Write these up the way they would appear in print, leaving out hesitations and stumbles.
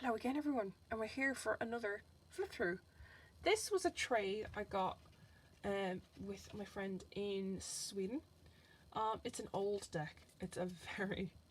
Hello again everyone, and we're here for another flip through. This was a trade I got with my friend in Sweden. It's an old deck. It's a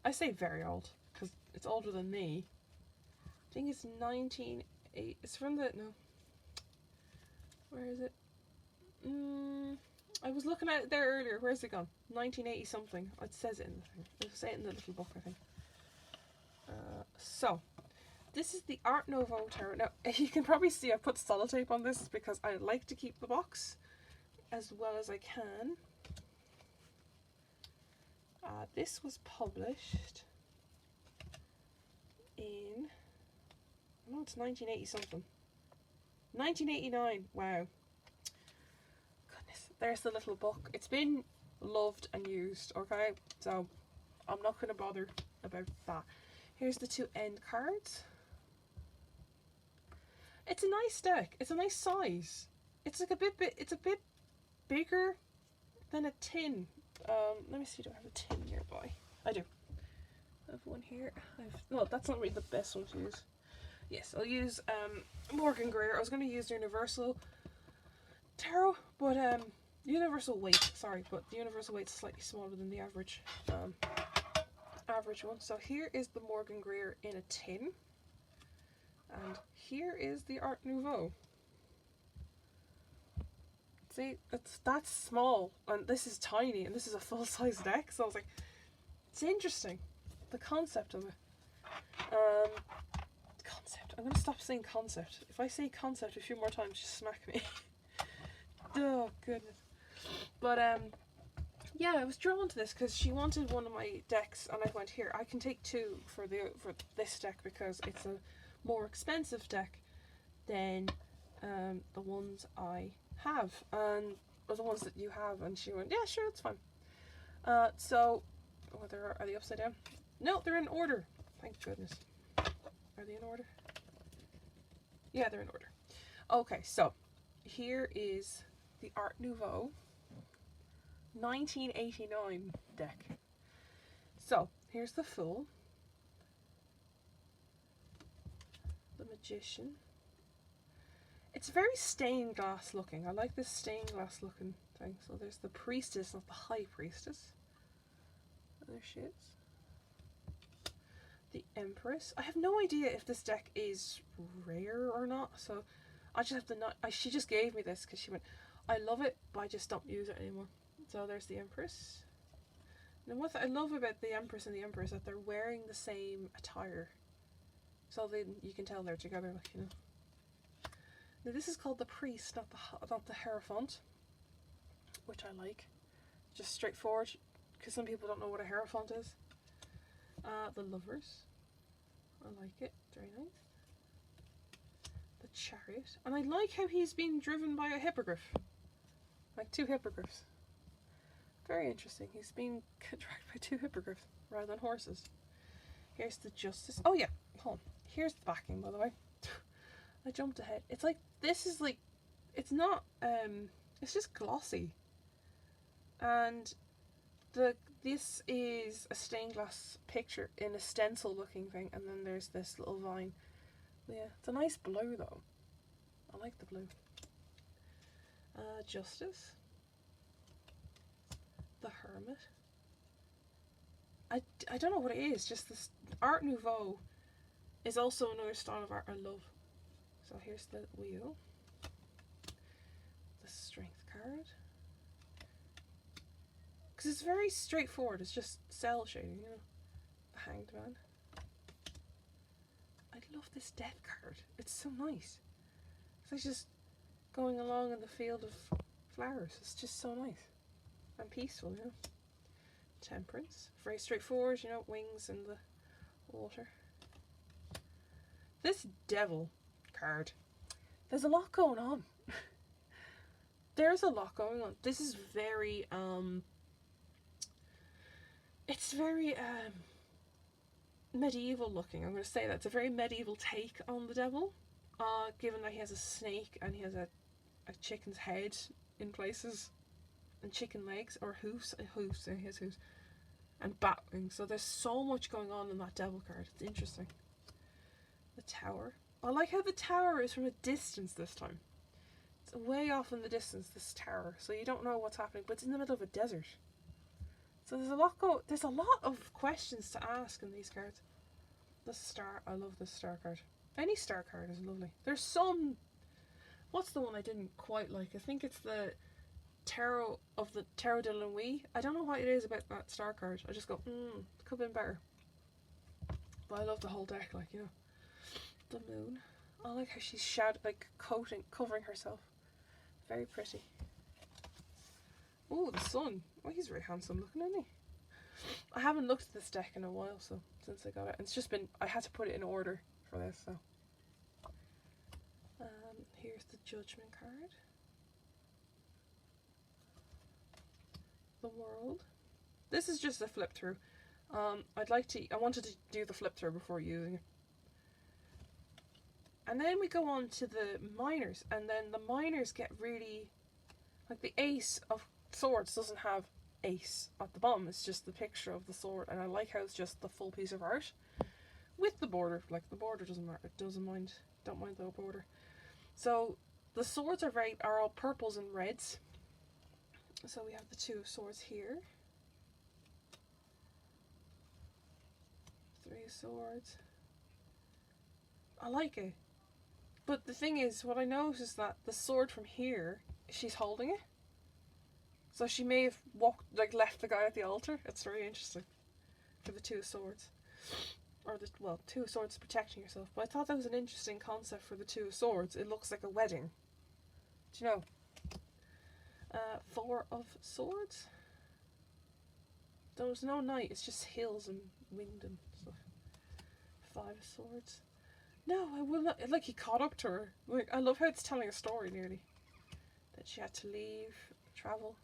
I say very old, because it's older than me. I think it's 1980, it's from the, no, where is it? I was looking at it there earlier, where's it gone? 1980 something, it says it in the thing. It'll say it in the little book, I think. So, this is the Art Nouveau Tarot. Now, you can probably see I put sellotape on this because I like to keep the box as well as I can. This was published in, no, it's 1980 something. 1989, wow. Goodness, there's the little book. It's been loved and used, okay? So, I'm not going to bother about that. Here's the two end cards. It's a nice deck. It's a nice size. It's like it's a bit bigger than a tin. Let me see, do I have a tin nearby? I do. I have one here. No, that's not really the best one to use. Yes, I'll use Morgan Greer. I was going to use Universal Tarot, but Universal Weight, sorry, but the Universal Weight's slightly smaller than the average one. So here is the Morgan Greer in a tin. And here is the Art Nouveau. See, that's small, and this is tiny, and this is a full-size deck, so I was like, it's interesting, the concept of it. Concept, I'm going to stop saying concept. If I say concept a few more times, just smack me. Oh, goodness. But, yeah, I was drawn to this because she wanted one of my decks, and I went, here, I can take two for this deck because it's a more expensive deck than the ones I have, and or the ones that you have. And she went, yeah, sure, it's fine. So, are they upside down? No, they're in order. Thank goodness. Are they in order? Yeah, they're in order. Okay, so here is the Art Nouveau 1989 deck. So here's the full. The Magician. It's very stained glass looking. I like this stained glass looking thing. So there's the Priestess, not the High Priestess. There she is. The Empress. I have no idea if this deck is rare or not. So I just have to not. She just gave me this because she went, I love it, but I just don't use it anymore. So there's the Empress. And what I love about the Empress and the Emperor is that they're wearing the same attire. So then you can tell they're together, like, you know. Now this is called the Priest, not the Hierophant, which I like. Just straightforward, because some people don't know what a Hierophant is. The Lovers, I like it, very nice. The Chariot, and I like how he's being driven by a hippogriff, like two hippogriffs. Very interesting. He's being dragged by two hippogriffs rather than horses. Here's the Justice. Oh yeah, hold on. Here's the backing, by the way. I jumped ahead. It's like, this is like, it's not, it's just glossy. And this is a stained glass picture in a stencil looking thing, and then there's this little vine. Yeah, it's a nice blue though. I like the blue. Justice. The Hermit. I don't know what it is, just this Art Nouveau is also another style of art I love. So here's the Wheel. The Strength card. Because it's very straightforward, it's just cell shading, you know. The Hanged Man. I love this Death card, it's so nice. It's like just going along in the field of flowers, it's just so nice. And peaceful, you know. Temperance, very straightforward, you know, wings in the water. This Devil card, there's a lot going on. There's a lot going on. This is very, it's very medieval looking. I'm going to say that. It's a very medieval take on the devil, given that he has a snake and he has a chicken's head in places, and chicken legs, or hoofs, he has hoofs, and bat wings. So there's so much going on in that devil card. It's interesting. The Tower. I like how the tower is from a distance this time. It's way off in the distance, this tower, so you don't know what's happening, but it's in the middle of a desert. So there's a lot of questions to ask in these cards. The star, I love this star card. Any star card is lovely. There's some, what's the one I didn't quite like? I think it's the Tarot of the Tarot de NOUVEAU. I don't know what it is about that star card. I just go, it could have been better. But I love the whole deck, like, you know. The moon. I like how she's covering herself. Very pretty. Oh, the sun. Oh, he's very handsome looking, isn't he? I haven't looked at this deck in a while, so since I got it. It's just been, I had to put it in order for this, so. Here's the Judgment card. The World. This is just a flip through. I wanted to do the flip through before using it. And then we go on to the minors, and then the minors get really, like the Ace of Swords doesn't have ace at the bottom, it's just the picture of the sword, and I like how it's just the full piece of art with the border. Like the border doesn't matter, don't mind the border. So the swords are all purples and reds. So we have the Two of Swords here, Three of Swords. I like it. But the thing is, what I noticed is that the sword from here, she's holding it. So she may have left the guy at the altar. It's very interesting for the Two of Swords. Or Two of Swords protecting yourself. But I thought that was an interesting concept for the Two of Swords. It looks like a wedding. Do you know? Four of Swords. There's no knight, it's just hills and wind and stuff. Five of Swords. No, I will not. Like, he caught up to her. Like, I love how it's telling a story nearly. That she had to leave, travel.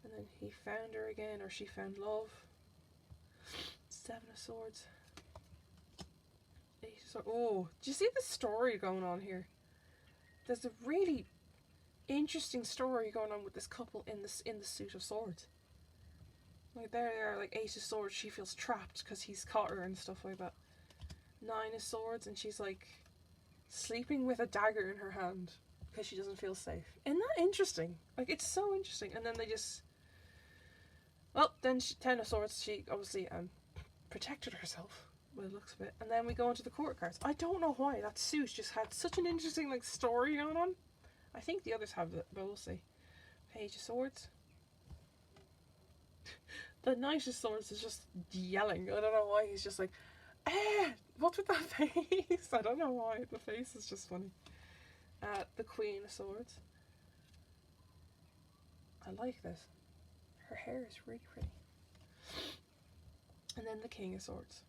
And then he found her again, or she found love. Seven of Swords. Eight of Swords. Oh, do you see the story going on here? There's a really interesting story going on with this couple in the suit of swords. Like there they are, like Eight of Swords, she feels trapped because he's caught her and stuff like that. Nine of Swords, and she's like sleeping with a dagger in her hand because she doesn't feel safe. Isn't that interesting? Like, it's so interesting. And then they just, well, then Ten of Swords, she obviously protected herself by the looks of it. And then we go into the court cards. I don't know why that suit just had such an interesting like story going on. I think the others have it, but we'll see. Page of Swords. The Knight of Swords is just yelling. I don't know why. He's just like, what's with that face? I don't know why. The face is just funny. The Queen of Swords. I like this. Her hair is really pretty. And then the King of Swords.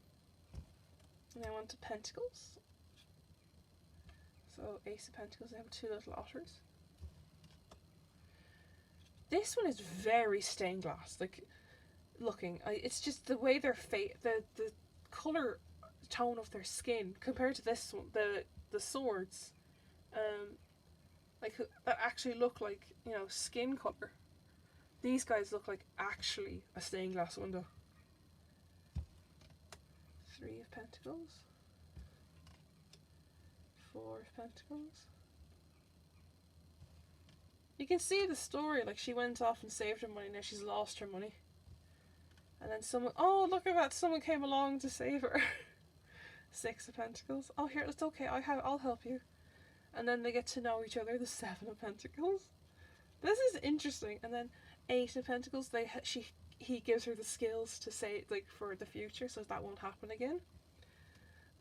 And then on to Pentacles. So Ace of Pentacles, they have two little otters. This one is very stained glass, like looking. It's just the way their the color tone of their skin compared to this one, the swords, like that actually look like, you know, skin color. These guys look like actually a stained glass window. Three of Pentacles. Four of Pentacles. You can see the story, like she went off and saved her money, now she's lost her money. And then someone, oh look at that, someone came along to save her. Six of Pentacles. Oh here, it's okay, I'll help you. And then they get to know each other, the Seven of Pentacles. This is interesting. And then Eight of Pentacles, he gives her the skills to say, like, for the future, so that won't happen again.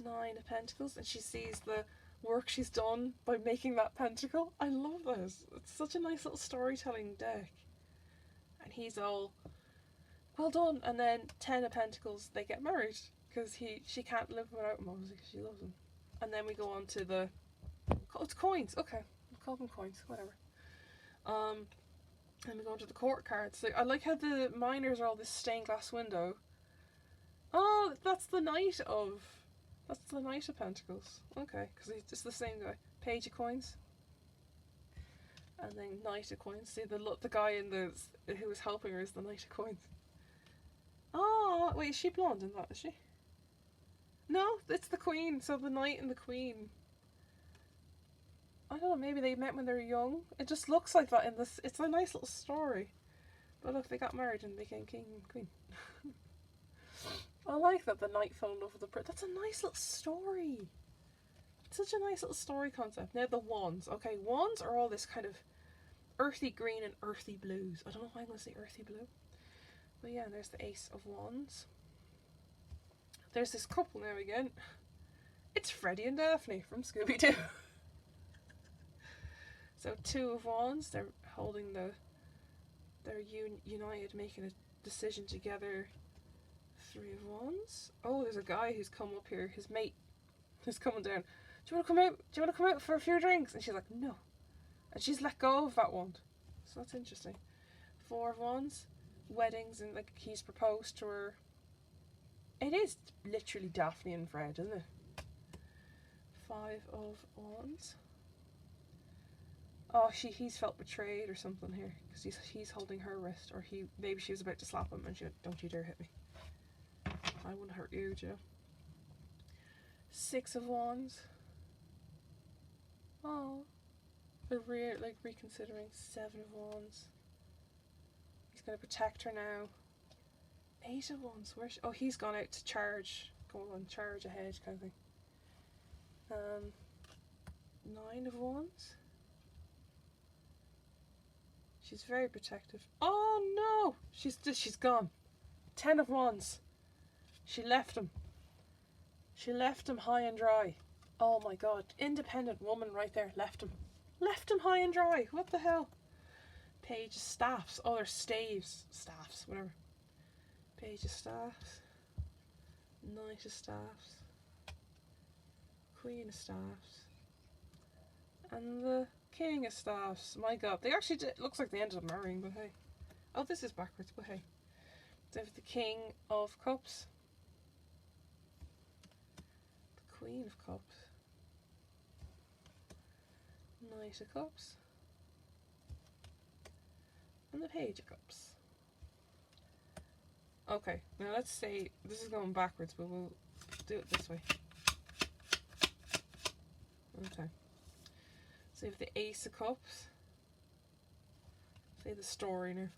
Nine of Pentacles, and she sees the work she's done by making that pentacle. I love this. It's such a nice little storytelling deck. And he's all, well done. And then Ten of Pentacles, they get married because she can't live without him, obviously, because she loves him. And then we go on to the, it's coins. Okay, we'll call them coins, whatever. And we go on to the court cards. Like, I like how the minors are all this stained glass window. Oh, that's the Knight of Pentacles. Okay, because it's the same guy. Page of Coins. And then Knight of Coins. See, the guy who was helping her is the Knight of Coins. Oh, wait, is she blonde in that, is she? No, it's the Queen. So the Knight and the Queen. I don't know, maybe they met when they were young. It just looks like that in this. It's a nice little story. But look, they got married and became king and queen. I like that the knight fell in love with the prince. That's a nice little story. It's such a nice little story concept. Now the wands. Okay, wands are all this kind of earthy green and earthy blues. I don't know why I'm going to say earthy blue. But yeah, there's the Ace of Wands. There's this couple now again. It's Freddie and Daphne from Scooby-Doo. So 2 of Wands. They're holding they're united, making a decision together. 3 of Wands. Oh, there's a guy who's come up here. His mate is coming down. Do you want to come out? Do you want to come out for a few drinks? And she's like, no. And she's let go of that wand. So that's interesting. 4 of Wands. Weddings, and like he's proposed to her. It is literally Daphne and Fred, isn't it? 5 of Wands. Oh, he's felt betrayed or something here because he's holding her wrist, or maybe she was about to slap him and she went, don't you dare hit me. I wouldn't hurt you, Joe. 6 of Wands. Oh, they're reconsidering. 7 of Wands. He's going to protect her now. 8 of Wands. Oh, he's gone out to charge. Go on, charge ahead, kind of thing. 9 of Wands. She's very protective. Oh no! She's gone. 10 of Wands. She left him. She left him high and dry. Oh my god. Independent woman right there. Left him. Left him high and dry. What the hell? Page of Staffs. Oh, they're staves. Staffs, whatever. Page of Staffs. Knight of Staffs. Queen of Staffs. And the King of Staffs. My god. They actually did. It looks like they ended up marrying, but hey. Oh, this is backwards, but hey. They have the King of Cups. The Queen of Cups. Knight of Cups. And the Page of Cups. Okay, now let's say this is going backwards, but we'll do it this way. Okay. So you have the Ace of Cups. Say the story now.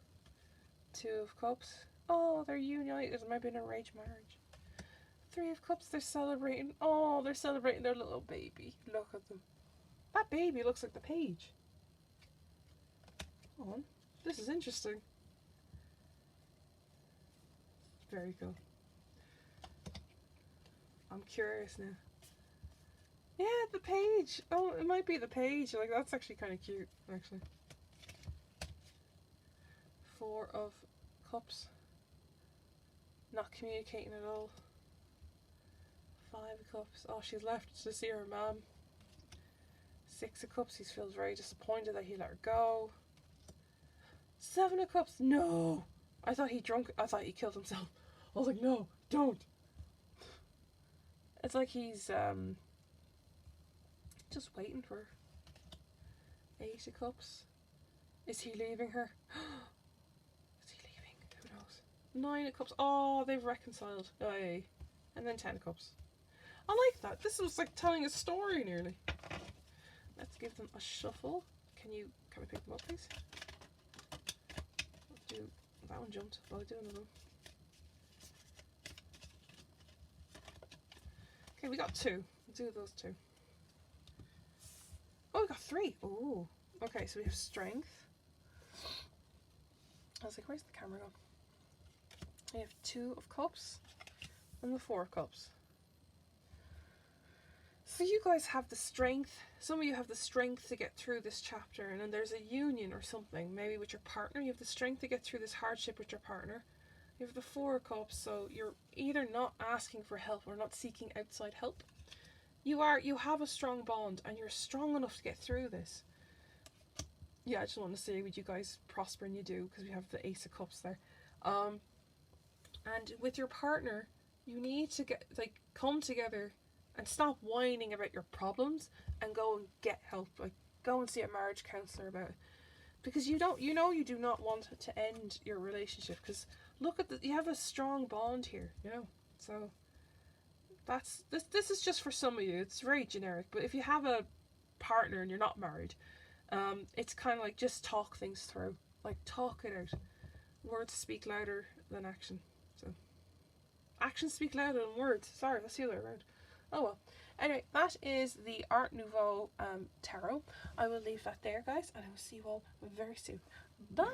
2 of Cups. Oh, they're united. It might be an arranged marriage. 3 of Cups. They're celebrating. Oh, they're celebrating their little baby. Look at them. That baby looks like the page. Hold on. This is interesting. Very cool. I'm curious now. Yeah, the page. Oh, it might be the page. Like, that's actually kind of cute, actually. 4 of Cups. Not communicating at all. 5 of Cups. Oh, she's left to see her mum. 6 of Cups. He feels very disappointed that he let her go. 7 of Cups. No! I thought he killed himself. I was like, no, don't. It's like he's just waiting for her. 8 of Cups. Is he leaving her? Is he leaving? Who knows? 9 of Cups. Oh, they've reconciled. Aye. And then 10 of Cups. I like that. This was like telling a story nearly. Let's give them a shuffle. Can we pick them up, please? That one jumped, but I'll do another one. Okay, we got 2. We'll do those 2. Oh, we got 3. Oh, okay. So we have Strength. I was like, where's the camera gone? We have 2 of Cups and the 4 of Cups. So you guys have the strength. Some of you have the strength to get through this chapter, and then there's a union or something, maybe with your partner. You have the strength to get through this hardship with your partner. You have the 4 of Cups, so you're either not asking for help or not seeking outside help. You have a strong bond, and you're strong enough to get through this. Yeah, I just want to say, would you guys prosper, and you do, because we have the Ace of Cups there. And with your partner, you need to come together and stop whining about your problems and go and get help. Like, go and see a marriage counsellor about it, because you do not want to end your relationship, because look at you have a strong bond here, so This is just for some of you. It's very generic, but if you have a partner and you're not married, it's kind of like just talk things through. Like, talk it out. Words speak louder than action. So, actions speak louder than words. Sorry, that's the other way around. Oh well. Anyway, that is the Art Nouveau Tarot. I will leave that there, guys, and I will see you all very soon. Bye!